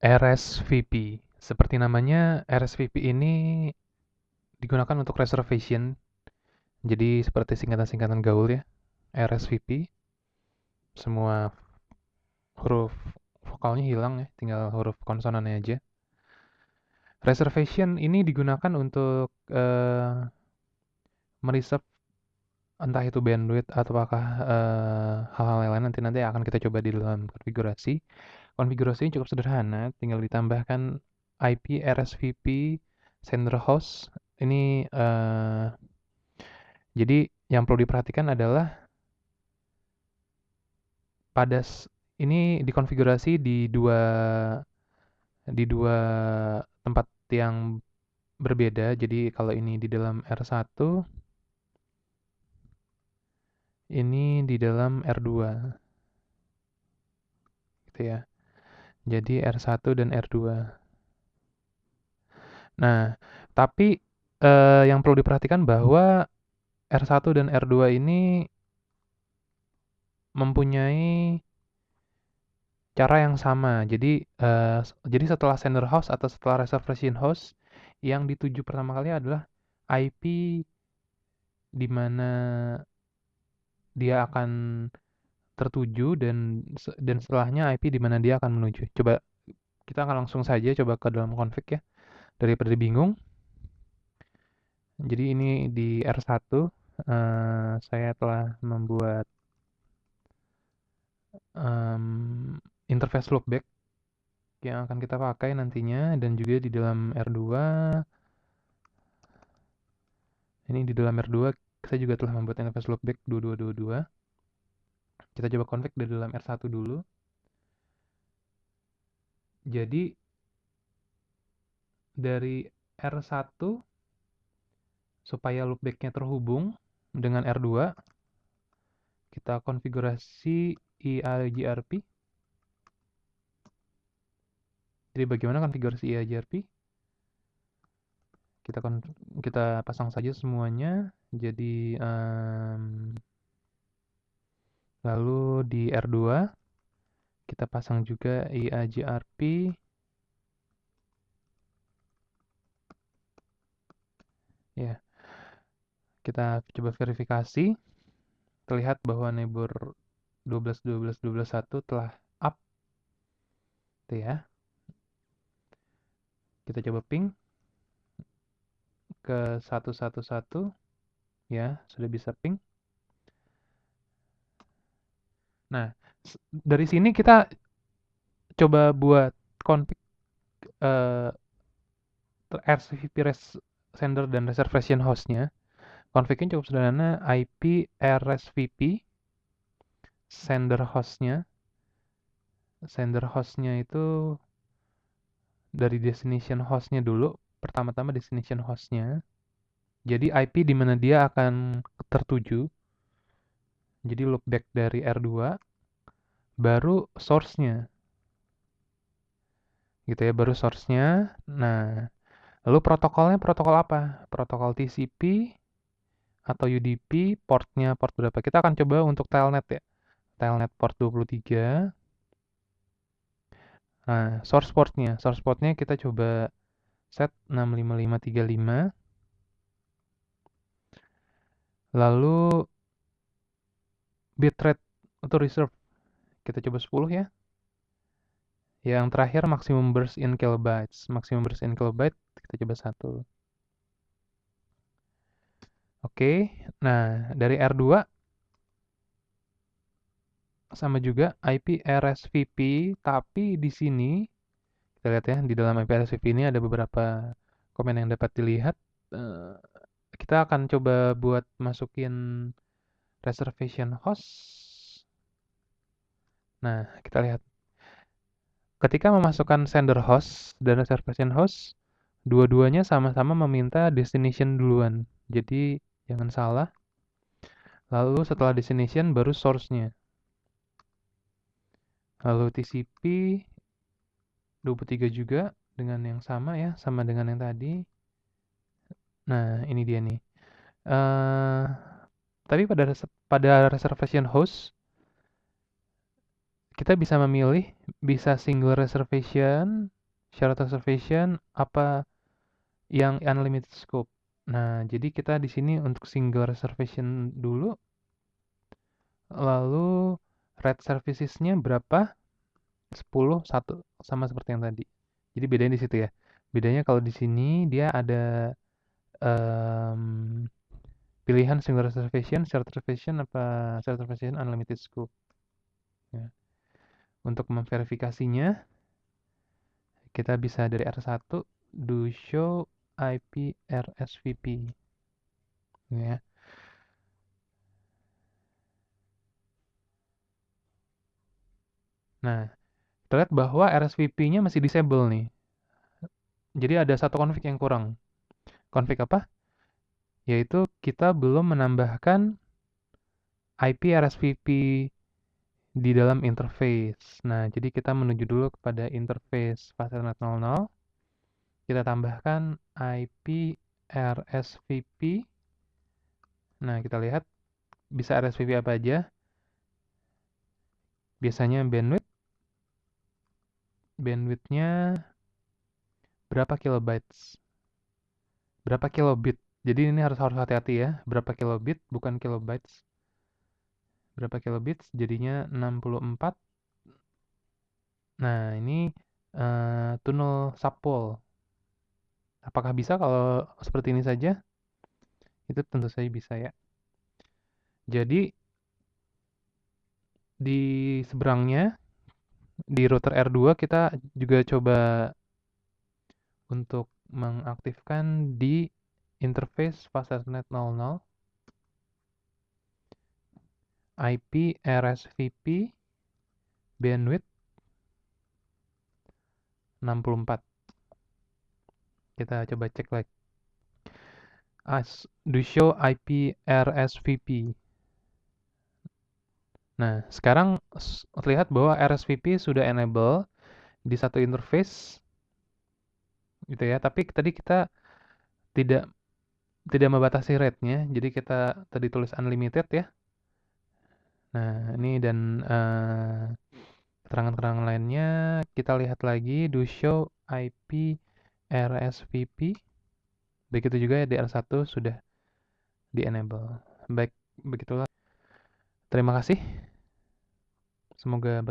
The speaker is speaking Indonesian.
RSVP. Seperti namanya, RSVP ini digunakan untuk reservation. Jadi seperti singkatan-singkatan gaul ya. RSVP. Semua huruf vokalnya hilang ya, tinggal huruf konsonannya aja. Reservation ini digunakan untuk mereserve entah itu bandwidth atau apakah hal-hal yang lain nanti akan kita coba di dalam konfigurasi. Konfigurasinya cukup sederhana, tinggal ditambahkan IP RSVP sender host. Ini jadi yang perlu diperhatikan adalah pada ini dikonfigurasi di dua tempat yang berbeda. Jadi kalau ini di dalam R1, ini di dalam R2 gitu ya. Jadi R1 dan R2. Nah, tapi yang perlu diperhatikan bahwa R1 dan R2 ini mempunyai cara yang sama. Jadi setelah sender host atau setelah reservation host, yang dituju pertama kali adalah IP di mana dia akan tertuju dan setelahnya IP di mana dia akan menuju. Coba kita akan langsung saja coba ke dalam config ya, daripada bingung. Jadi ini di R1 saya telah membuat interface loopback yang akan kita pakai nantinya, dan juga di dalam R2 saya juga telah membuat interface loopback 2222. Kita coba config dari dalam R1 dulu. Jadi dari R1 supaya loopbacknya terhubung dengan R2, kita konfigurasi EIGRP. Jadi bagaimana konfigurasi EIGRP? Kita pasang saja semuanya. Jadi lalu di R2 kita pasang juga EIGRP. Ya, kita coba verifikasi. Terlihat bahwa neighbor 12 12 12 1 telah up. Tuh ya. Kita coba ping ke 111 ya, sudah bisa ping. Nah, dari sini kita coba buat config RSVP sender dan reservation hostnya. Confignya cukup sederhana, IP RSVP sender hostnya. Sender hostnya itu dari destination hostnya dulu. Pertama-tama destination hostnya. Jadi IP di mana dia akan tertuju. Jadi loopback dari R2, baru source-nya. Gitu ya, baru source-nya. Nah, lalu protokolnya protokol apa? Protokol TCP atau UDP, portnya port berapa? Kita akan coba untuk telnet ya. Telnet port 23. Nah, source portnya kita coba set 65535. Lalu bitrate atau reserve kita coba 10 ya. Yang terakhir maximum burst in kilobytes. Maximum burst in kilobyte kita coba 1. Oke. Nah, dari R2 sama juga IP RSVP, tapi di sini kita lihat ya, di dalam IP RSVP ini ada beberapa komen yang dapat dilihat. Eh, Kita akan coba buat masukin reservation host. Nah, kita lihat. Ketika memasukkan sender host dan reservation host, dua-duanya sama-sama meminta destination duluan. Jadi, jangan salah. Lalu setelah destination baru source-nya. Lalu TCP 23 juga dengan yang sama ya, sama dengan yang tadi. Nah, ini dia nih. Tapi pada reservation host, kita bisa memilih, bisa single reservation, shared reservation, apa yang unlimited scope. Nah, jadi kita di sini untuk single reservation dulu, lalu rate servicesnya berapa? 10, 1, sama seperti yang tadi. Jadi bedanya di situ ya. Bedanya kalau di sini dia ada pilihan single reservation, shared reservation, apa shared reservation unlimited scope. Ya. Untuk memverifikasinya, kita bisa dari R1 do show IP RSVP. Ya. Nah, kita lihat bahwa RSVP-nya masih disable nih. Jadi ada satu config yang kurang. Config apa? Yaitu kita belum menambahkan IP RSVP di dalam interface. Nah, jadi kita menuju dulu kepada interface Fastnet 00. Kita tambahkan IP RSVP. Nah, kita lihat bisa RSVP apa aja. Biasanya bandwidth-nya berapa kilobytes? Berapa kilobit? Jadi ini harus hati-hati ya. Berapa kilobit bukan kilobytes. Berapa kilobits? Jadinya 64. Nah, ini tunnel subpole. Apakah bisa kalau seperti ini saja? Itu tentu saja bisa ya. Jadi di seberangnya di router R2 kita juga coba untuk mengaktifkan di interface Fastnet 00 IP RSVP bandwidth 64. Kita coba cek lagi. Do show IP RSVP. Nah, sekarang terlihat bahwa RSVP sudah enable di satu interface gitu ya. Tapi tadi kita tidak tidak membatasi rate-nya. Jadi kita tadi tulis unlimited ya. Nah, ini dan keterangan-keterangan lainnya kita lihat lagi do show IP RSVP. Begitu juga ya DR1 sudah di enable. Baik, begitulah. Terima kasih. Semoga